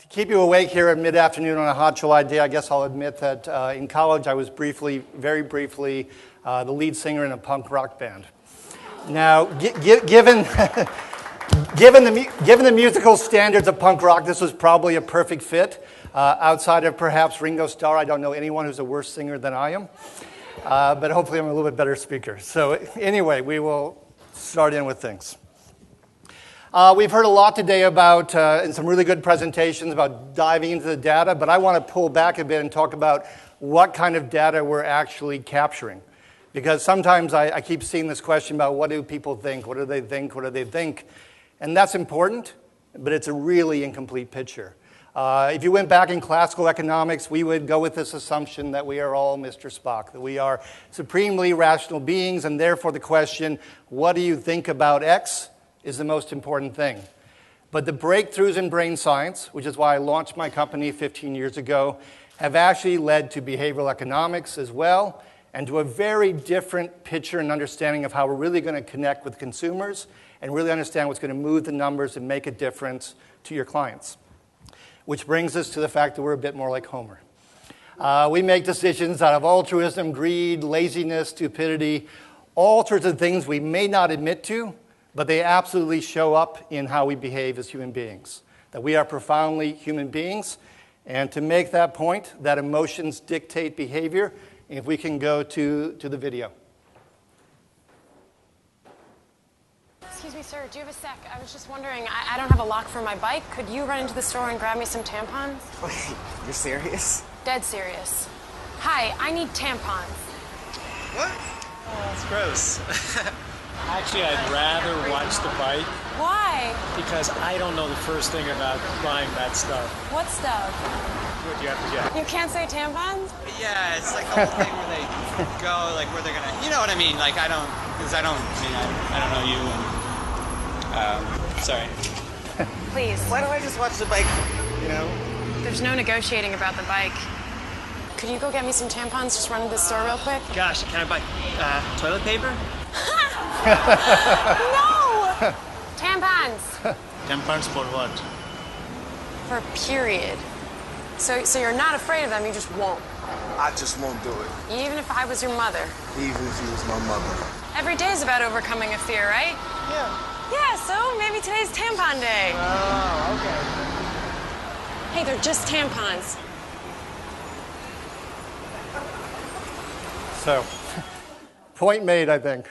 To keep you awake here at mid-afternoon on a hot July day, I guess I'll admit that in college I was very briefly, the lead singer in a punk rock band. Now, given the musical standards of punk rock, this was probably a perfect fit. Outside of perhaps Ringo Starr, I don't know anyone who's a worse singer than I am. But hopefully I'm a little bit better speaker. So anyway, we will start in with things. We've heard a lot today about, and some really good presentations about diving into the data, but I want to pull back a bit and talk about what kind of data we're actually capturing. Because sometimes I keep seeing this question about what do people think, what do they think, what do they think? And that's important, but it's a really incomplete picture. If you went back in classical economics, we would go with this assumption that we are all Mr. Spock, that we are supremely rational beings, and therefore the question, what do you think about X, is the most important thing. But the breakthroughs in brain science, which is why I launched my company 15 years ago, have actually led to behavioral economics as well, and to a very different picture and understanding of how we're really going to connect with consumers and really understand what's going to move the numbers and make a difference to your clients. Which brings us to the fact that we're a bit more like Homer. We make decisions out of altruism, greed, laziness, stupidity, all sorts of things we may not admit to, but they absolutely show up in how we behave as human beings. That we are profoundly human beings, and to make that point, that emotions dictate behavior, if we can go to the video. Excuse me, sir, do you have a sec? I was just wondering, I don't have a lock for my bike. Could you run into the store and grab me some tampons? Wait, you're serious? Dead serious. Hi, I need tampons. What? Oh, that's gross. Actually, I'd rather watch the bike. Why? Because I don't know the first thing about buying that stuff. What stuff? What do you have to get? You can't say tampons? Yeah, it's like the whole thing where they go, like where they're gonna, you know what I mean? Like I don't know you. And, sorry. Please. Why don't I just watch the bike? You know? There's no negotiating about the bike. Could you go get me some tampons? Just run to the store real quick. Gosh, can I buy toilet paper? No! Tampons. Tampons for what? For a period. So you're not afraid of them, you just won't. I just won't do it. Even if I was your mother. Even if he was my mother. Every day is about overcoming a fear, right? Yeah. Yeah, so maybe today's tampon day. Oh, okay. Hey, they're just tampons. So, point made, I think.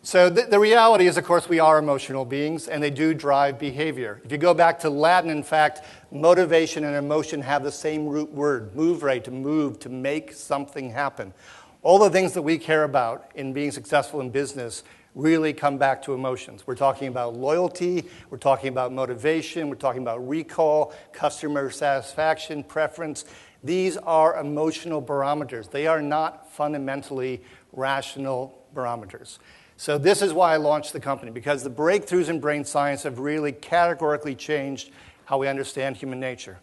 So the reality is, of course, we are emotional beings, and they do drive behavior. If you go back to Latin, in fact, motivation and emotion have the same root word, movere, to move, to make something happen. All the things that we care about in being successful in business really come back to emotions. We're talking about loyalty, we're talking about motivation, we're talking about recall, customer satisfaction, preference. These are emotional barometers. They are not fundamentally rational barometers. So this is why I launched the company, because the breakthroughs in brain science have really categorically changed how we understand human nature.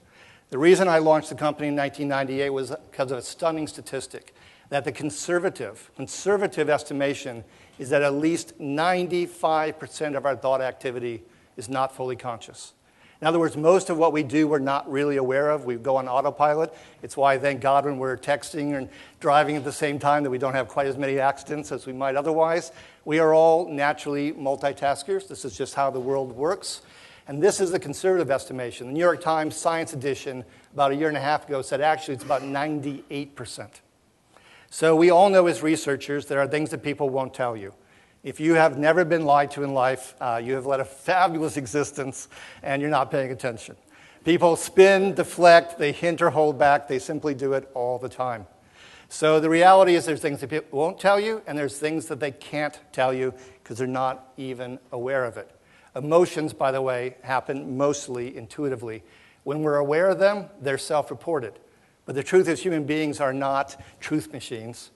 The reason I launched the company in 1998 was because of a stunning statistic, that the conservative estimation is that at least 95% of our thought activity is not fully conscious. In other words, most of what we do we're not really aware of. We go on autopilot. It's why, thank God, when we're texting and driving at the same time that we don't have quite as many accidents as we might otherwise. We are all naturally multitaskers. This is just how the world works. And this is the conservative estimation. The New York Times Science Edition, about a year and a half ago, said actually it's about 98%. So we all know as researchers there are things that people won't tell you. If you have never been lied to in life, you have led a fabulous existence, and you're not paying attention. People spin, deflect, they hint or hold back. They simply do it all the time. So the reality is there's things that people won't tell you, and there's things that they can't tell you because they're not even aware of it. Emotions, by the way, happen mostly intuitively. When we're aware of them, they're self-reported. But the truth is human beings are not truth machines.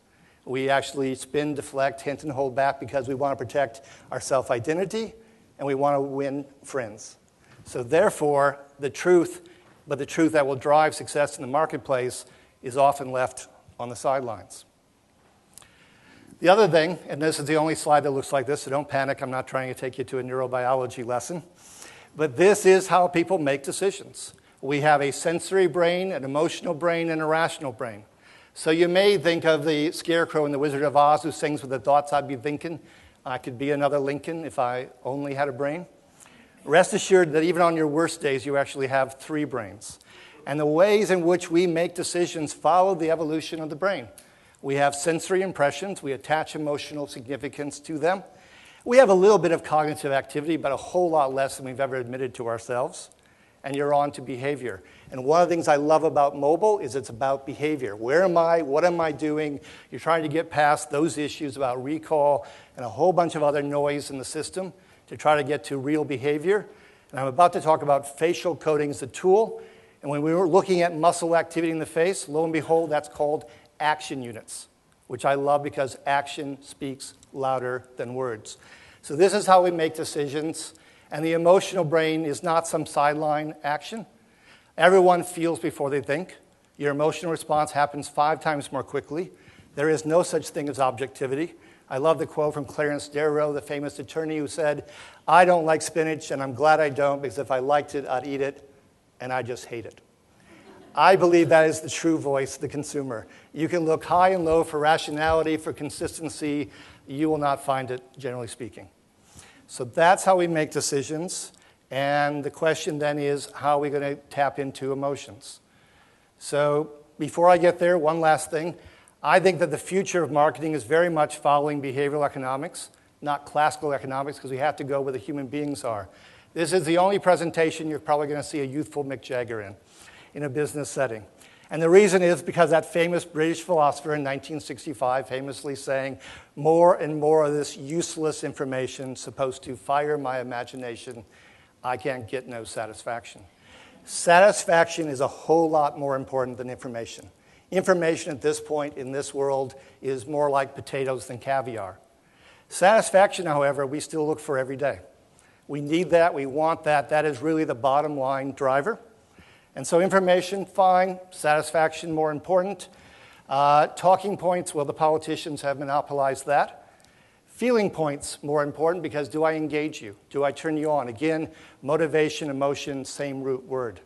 We actually spin, deflect, hint, and hold back because we want to protect our self-identity and we want to win friends. So therefore, the truth that will drive success in the marketplace is often left on the sidelines. The other thing, and this is the only slide that looks like this, so don't panic, I'm not trying to take you to a neurobiology lesson, but this is how people make decisions. We have a sensory brain, an emotional brain, and a rational brain. So you may think of the scarecrow in The Wizard of Oz who sings with the thoughts I'd be thinking. I could be another Lincoln if I only had a brain. Rest assured that even on your worst days, you actually have 3 brains. And the ways in which we make decisions follow the evolution of the brain. We have sensory impressions. We attach emotional significance to them. We have a little bit of cognitive activity, but a whole lot less than we've ever admitted to ourselves. And you're on to behavior. And one of the things I love about mobile is it's about behavior. Where am I? What am I doing? You're trying to get past those issues about recall and a whole bunch of other noise in the system to try to get to real behavior. And I'm about to talk about facial coding as a tool. And when we were looking at muscle activity in the face, lo and behold, that's called action units, which I love because action speaks louder than words. So this is how we make decisions. And the emotional brain is not some sideline action. Everyone feels before they think. Your emotional response happens 5 times more quickly. There is no such thing as objectivity. I love the quote from Clarence Darrow, the famous attorney who said, "I don't like spinach, and I'm glad I don't, because if I liked it, I'd eat it, and I just hate it." I believe that is the true voice of the consumer. You can look high and low for rationality, for consistency. You will not find it, generally speaking. So that's how we make decisions. And the question then is, how are we going to tap into emotions? So before I get there, one last thing. I think that the future of marketing is very much following behavioral economics, not classical economics, because we have to go where the human beings are. This is the only presentation you're probably going to see a youthful Mick Jagger in a business setting. And the reason is because that famous British philosopher in 1965 famously saying, "More and more of this useless information supposed to fire my imagination, I can't get no satisfaction." Satisfaction is a whole lot more important than information. Information at this point in this world is more like potatoes than caviar. Satisfaction, however, we still look for every day. We need that, we want that. That is really the bottom line driver. And so information, fine. Satisfaction, more important. Talking points, well, the politicians have monopolized that. Feeling points, more important, because do I engage you? Do I turn you on? Again, motivation, emotion, same root word.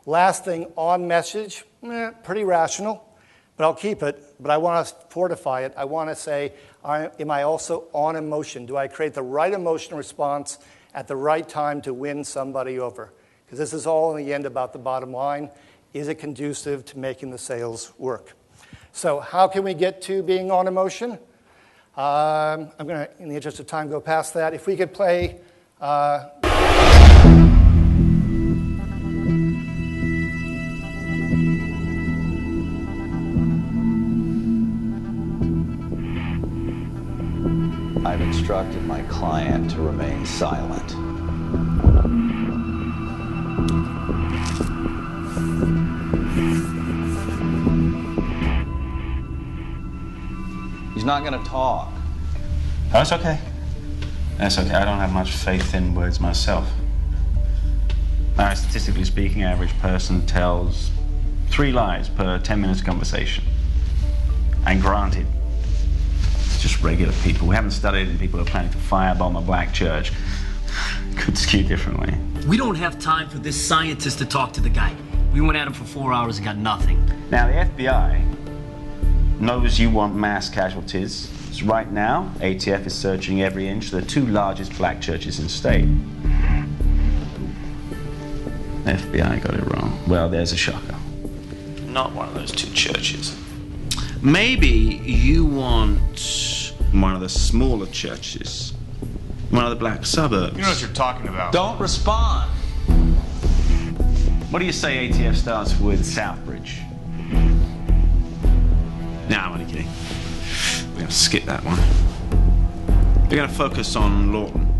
Last thing, on message, pretty rational, but I'll keep it. But I want to fortify it. I want to say, am I also on emotion? Do I create the right emotional response at the right time to win somebody over? Because this is all in the end about the bottom line. Is it conducive to making the sales work? So how can we get to being on emotion? I'm going to, in the interest of time, go past that. If we could play... I've instructed my client to remain silent. He's not going to talk. Oh, that's okay. That's okay. I don't have much faith in words myself. Statistically speaking, average person tells 3 lies per 10 minutes of conversation. And granted, it's just regular people. We haven't studied in people who are planning to firebomb a black church. Could skew differently. We don't have time for this scientist to talk to the guy. We went at him for 4 hours and got nothing. Now, the FBI knows you want mass casualties. So right now, ATF is searching every inch of the 2 largest black churches in the state. FBI got it wrong. Well, there's a shocker. Not one of those 2 churches. Maybe you want one of the smaller churches. One of the black suburbs. You know what you're talking about. Don't respond. What do you say ATF starts with Southbridge? Nah, I'm only kidding. We're going to skip that one. We're going to focus on Lawton.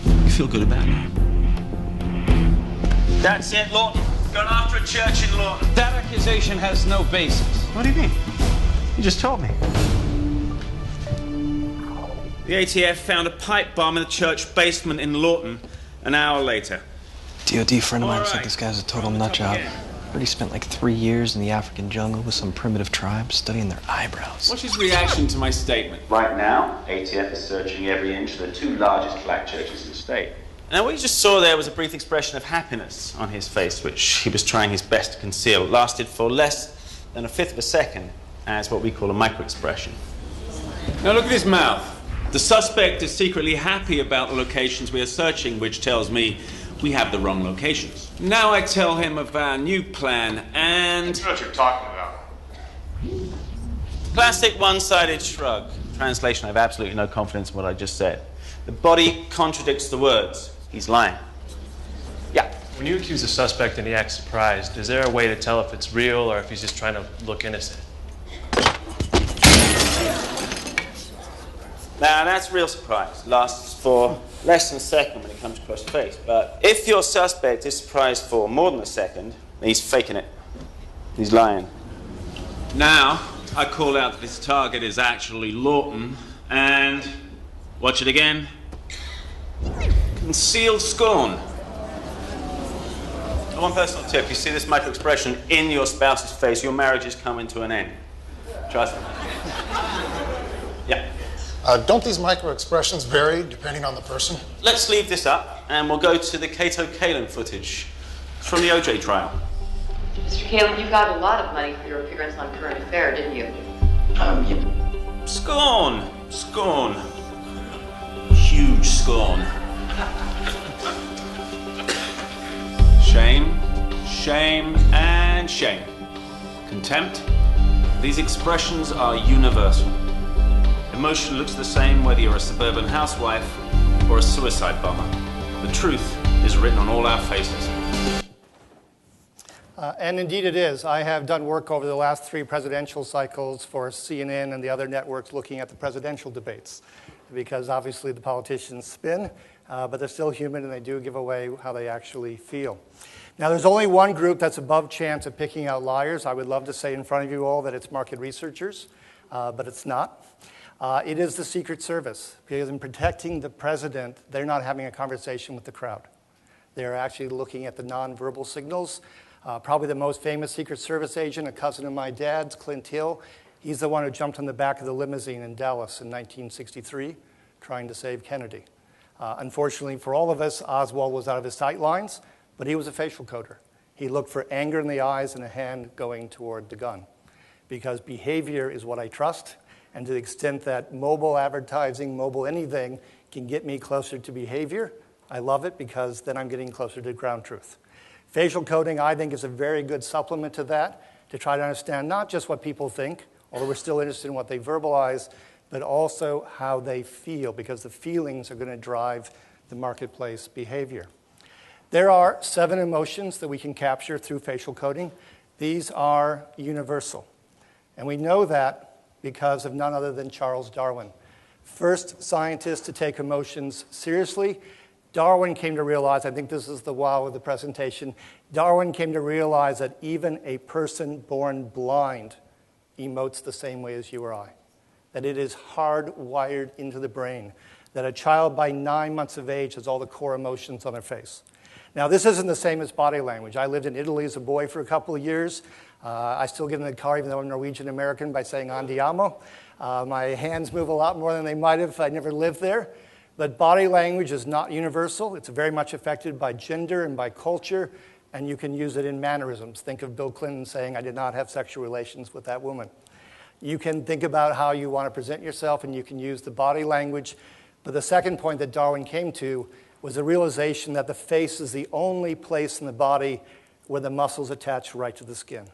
You feel good about it? That's it, Lawton. Gone after a church in Lawton. That accusation has no basis. What do you mean? You just told me. The ATF found a pipe bomb in the church basement in Lawton an hour later. DOD friend of mine said right. this guy's a total nut job. But he spent like 3 years in the African jungle with some primitive tribe studying their eyebrows. What's his reaction to my statement? Right now, ATF is searching every inch of the 2 largest black churches in the state. Now, what you just saw there was a brief expression of happiness on his face, which he was trying his best to conceal. It lasted for less than a fifth of a second as what we call a microexpression. Now, look at his mouth. The suspect is secretly happy about the locations we are searching, which tells me we have the wrong locations. Now I tell him of our new plan, and... I know what you're talking about. Classic one-sided shrug. Translation, I have absolutely no confidence in what I just said. The body contradicts the words. He's lying. Yeah. When you accuse a suspect and he acts surprised, is there a way to tell if it's real or if he's just trying to look innocent? Now, that's real surprise. Lasts for less than a second when it comes across the face. But if your suspect is surprised for more than a second, he's faking it. He's lying. Now, I call out that his target is actually Lawton, and watch it again. Concealed scorn. One personal tip, you see this microexpression in your spouse's face, your marriage is coming to an end. Trust me. Yeah. Don't these microexpressions vary depending on the person? Let's leave this up, and we'll go to the Cato Kalin footage. It's from the OJ trial. Mr. Kalin, you got a lot of money for your appearance on Current Affair, didn't you? Scorn. Scorn. Huge scorn. Shame, shame, and shame. Contempt. These expressions are universal. Emotion looks the same whether you're a suburban housewife or a suicide bomber. The truth is written on all our faces. And indeed it is. I have done work over the last 3 presidential cycles for CNN and the other networks looking at the presidential debates, because obviously the politicians spin, but they're still human and they do give away how they actually feel. Now, there's only one group that's above chance of picking out liars. I would love to say in front of you all that it's market researchers, but it's not. It is the Secret Service, because in protecting the president, they're not having a conversation with the crowd. They're actually looking at the nonverbal signals. Probably the most famous Secret Service agent, a cousin of my dad's, Clint Hill, he's the one who jumped on the back of the limousine in Dallas in 1963, trying to save Kennedy. Unfortunately for all of us, Oswald was out of his sight lines, but he was a facial coder. He looked for anger in the eyes and a hand going toward the gun, because behavior is what I trust, and to the extent that mobile advertising, mobile anything, can get me closer to behavior, I love it, because then I'm getting closer to ground truth. Facial coding, I think, is a very good supplement to that, to try to understand not just what people think, although we're still interested in what they verbalize, but also how they feel, because the feelings are going to drive the marketplace behavior. There are 7 emotions that we can capture through facial coding. These are universal. And we know that because of none other than Charles Darwin. First scientist to take emotions seriously. Darwin came to realize, I think this is the wow of the presentation, Darwin came to realize that even a person born blind emotes the same way as you or I. That it is hardwired into the brain. That a child by 9 months of age has all the core emotions on their face. Now, this isn't the same as body language. I lived in Italy as a boy for a couple of years. I still get in the car, even though I'm Norwegian-American, by saying andiamo. My hands move a lot more than they might have if I never lived there. But body language is not universal. It's very much affected by gender and by culture, and you can use it in mannerisms. Think of Bill Clinton saying, "I did not have sexual relations with that woman." You can think about how you want to present yourself, and you can use the body language. But the second point that Darwin came to was the realization that the face is the only place in the body where the muscles attach right to the skin.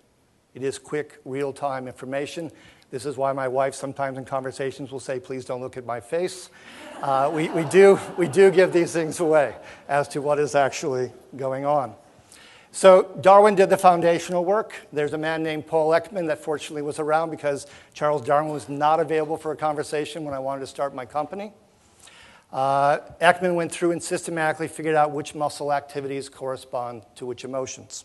It is quick, real-time information. This is why my wife sometimes in conversations will say, "Please don't look at my face." We do give these things away as to what is actually going on. So Darwin did the foundational work. There's a man named Paul Ekman that fortunately was around because Charles Darwin was not available for a conversation when I wanted to start my company. Ekman went through and systematically figured out which muscle activities correspond to which emotions.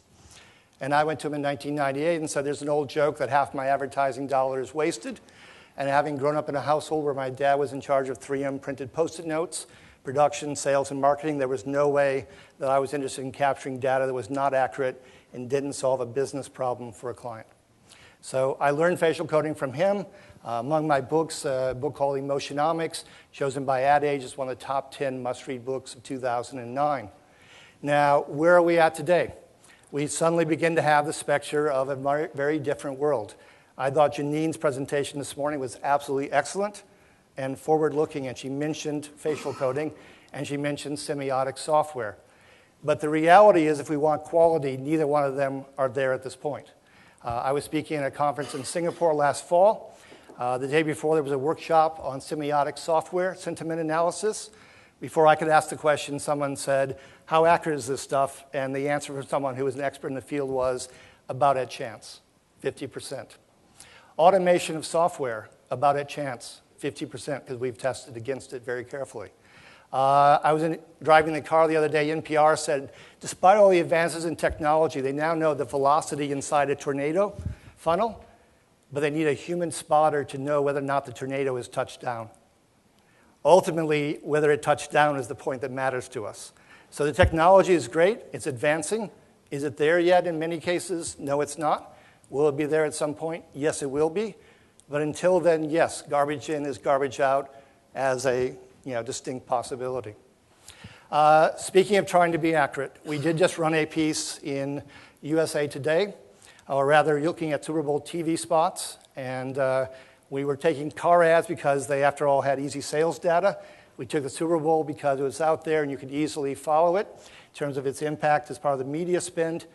And I went to him in 1998 and said, there's an old joke that half my advertising dollar is wasted. And having grown up in a household where my dad was in charge of 3M printed Post-it notes, production, sales, and marketing, there was no way that I was interested in capturing data that was not accurate and didn't solve a business problem for a client. So I learned facial coding from him. Among my books, a book called Emotionomics, chosen by Ad Age as one of the top 10 must-read books of 2009. Now, where are we at today? We suddenly begin to have the specter of a very different world. I thought Janine's presentation this morning was absolutely excellent and forward-looking, and she mentioned facial coding, and she mentioned semiotic software. But the reality is, if we want quality, neither one of them are there at this point. I was speaking at a conference in Singapore last fall. The day before, there was a workshop on semiotic software, sentiment analysis. Before I could ask the question, someone said, how accurate is this stuff? And the answer from someone who was an expert in the field was about at chance, 50%. Automation of software, about at chance, 50%, because we've tested against it very carefully. I was driving the car the other day. NPR said, despite all the advances in technology, they now know the velocity inside a tornado funnel, but they need a human spotter to know whether or not the tornado is touched down. Ultimately, whether it touched down is the point that matters to us. So the technology is great. It's advancing. Is it there yet in many cases? No, it's not. Will it be there at some point? Yes, it will be. But until then, yes, garbage in is garbage out as a distinct possibility. Speaking of trying to be accurate, we did just run a piece in USA Today, or rather looking at Super Bowl TV spots, and we were taking car ads because they, after all, had easy sales data. We took the Super Bowl because it was out there and you could easily follow it in terms of its impact as part of the media spend.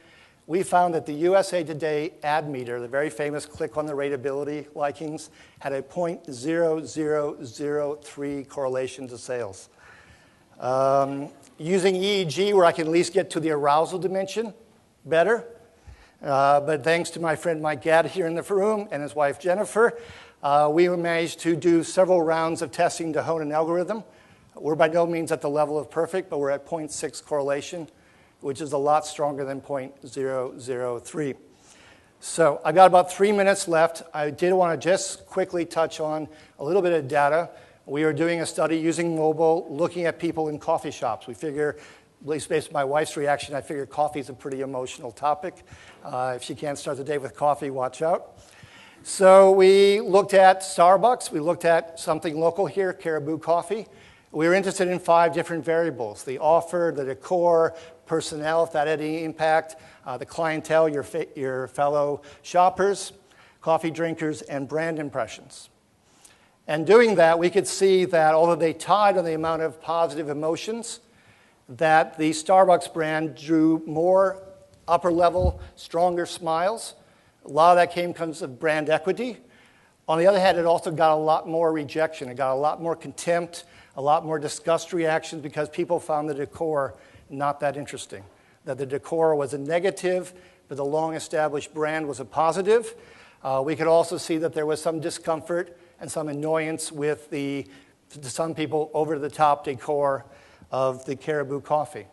We found that the USA Today ad meter, the very famous click on the rateability likings, had a 0.0003 correlation to sales. Using EEG, where I can at least get to the arousal dimension, better. But thanks to my friend Mike Gadd here in the room and his wife Jennifer, we managed to do several rounds of testing to hone an algorithm. We're by no means at the level of perfect, but we're at 0.6 correlation, which is a lot stronger than 0.003. So I've got about 3 minutes left. I did want to just quickly touch on a little bit of data. We are doing a study using mobile, looking at people in coffee shops. We figure, at least based on my wife's reaction, I figure coffee is a pretty emotional topic. If she can't start the day with coffee, watch out. So we looked at Starbucks. We looked at something local here, Caribou Coffee. We were interested in 5 different variables: the offer, the decor, personnel, if that had any impact, the clientele, your fellow shoppers, coffee drinkers, and brand impressions. And doing that, we could see that although they tied on the amount of positive emotions, that the Starbucks brand drew more upper-level, stronger smiles. A lot of that comes of brand equity. On the other hand, it also got a lot more rejection. It got a lot more contempt, a lot more disgust reactions because people found the decor not that interesting. That the decor was a negative, but the long-established brand was a positive. We could also see that there was some discomfort and some annoyance with to some people, over-the-top decor of the Caribou Coffee.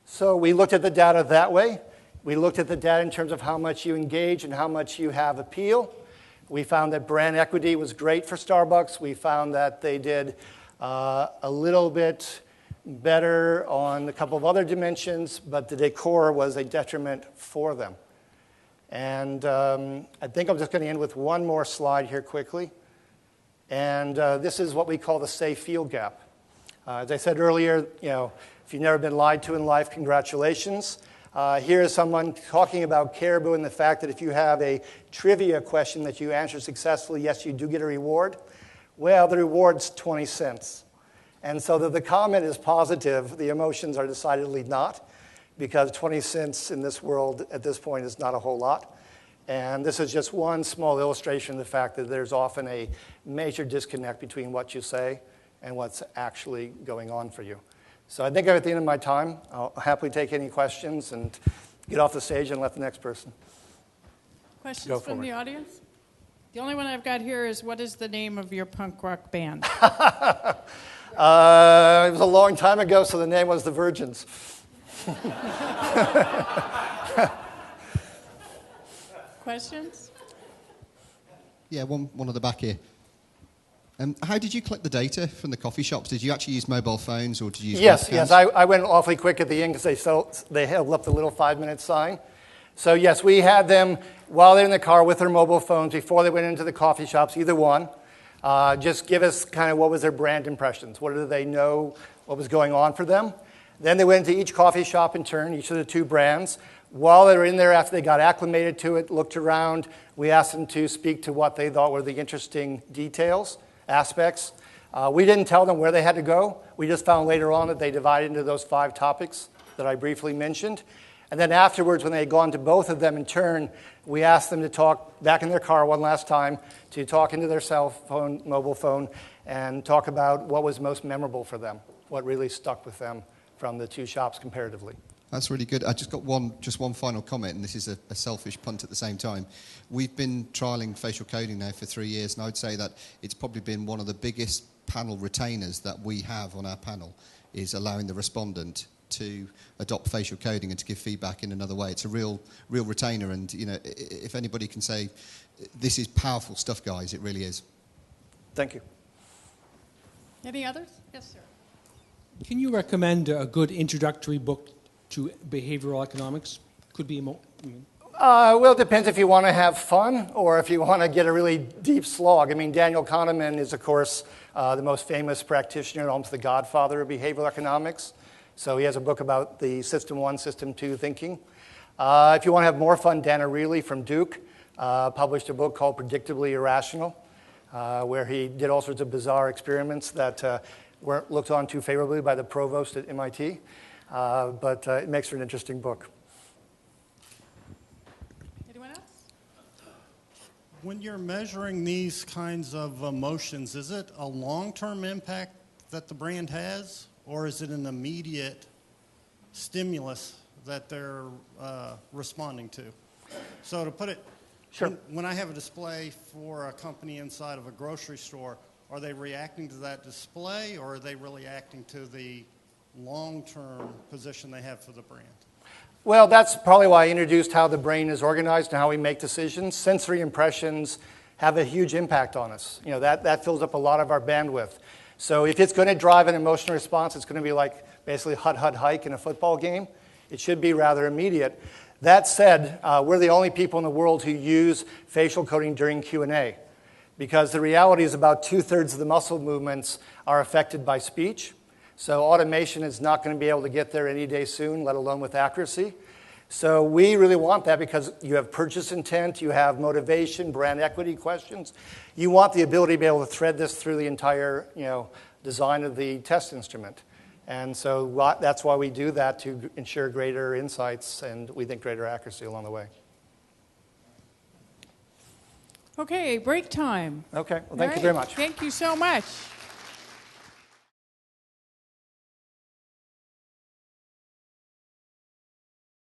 So we looked at the data that way. We looked at the data in terms of how much you engage and how much you have appeal. We found that brand equity was great for Starbucks. We found that they did a little bit better on a couple of other dimensions, but the decor was a detriment for them. And I think I'm just going to end with one more slide here quickly. And this is what we call the safe feel gap. As I said earlier, if you've never been lied to in life, congratulations. Here is someone talking about Caribou and the fact that if you have a trivia question that you answer successfully, yes, you do get a reward. Well, the reward's 20 cents. And so that the comment is positive, the emotions are decidedly not, because 20 cents in this world at this point is not a whole lot. And this is just one small illustration of the fact that there's often a major disconnect between what you say and what's actually going on for you. So I think I'm at the end of my time. I'll happily take any questions and get off the stage and let the next person Questions from the audience? The only one I've got here is, what is the name of your punk rock band? It was a long time ago, so the name was The Virgins. Questions? Yeah, one at the back here. How did you collect the data from the coffee shops? Did you actually use mobile phones or did you use Yes, webcams? yes. I went awfully quick at the end because they held up the little 5-minute sign. So yes, we had them while they're in the car with their mobile phones before they went into the coffee shops, either one. Just give us kind of what was their brand impressions. What did they know, what was going on for them? Then they went into each coffee shop in turn, each of the two brands. While they were in there, after they got acclimated to it, looked around, we asked them to speak to what they thought were the interesting details, aspects. We didn't tell them where they had to go. We just found later on that they divided into those 5 topics that I briefly mentioned. And then afterwards, when they had gone to both of them in turn, we asked them to talk back in their car one last time, to talk into their cell phone, mobile phone, and talk about what was most memorable for them, what really stuck with them from the two shops comparatively. That's really good. I just got one final comment, and this is a selfish punt at the same time. We've been trialling facial coding now for 3 years, and I would say that it's probably been one of the biggest panel retainers that we have on our panel, is allowing the respondent to adopt facial coding and to give feedback in another way. It's a real retainer, and if anybody can say, this is powerful stuff, guys, it really is. Thank you. Any others? Yes, sir. Can you recommend a good introductory book to behavioral economics? Could be well, it depends if you want to have fun or if you want to get a really deep slog. I mean, Daniel Kahneman is, of course, the most famous practitioner, almost the godfather of behavioral economics. So he has a book about the System 1, System 2 thinking. If you want to have more fun, Dan Ariely from Duke published a book called Predictably Irrational, where he did all sorts of bizarre experiments that weren't looked on too favorably by the provost at MIT. But it makes for an interesting book. Anyone else? When you're measuring these kinds of emotions, is it a long-term impact that the brand has, or is it an immediate stimulus that they're responding to? So to put it, sure. When I have a display for a company inside of a grocery store, are they reacting to that display, or are they really acting to the long-term position they have for the brand? Well, that's probably why I introduced how the brain is organized and how we make decisions. Sensory impressions have a huge impact on us. That fills up a lot of our bandwidth. So if it's going to drive an emotional response, it's going to be like basically hut hike in a football game. It should be rather immediate. That said, we're the only people in the world who use facial coding during Q&A, because the reality is about 2/3 of the muscle movements are affected by speech. So automation is not going to be able to get there any day soon, let alone with accuracy. So we really want that because you have purchase intent, you have motivation, brand equity questions. You want the ability to be able to thread this through the entire design of the test instrument. And so that's why we do that, to ensure greater insights and we think greater accuracy along the way. Okay, break time. Okay, well, thank you very much. Thank you so much.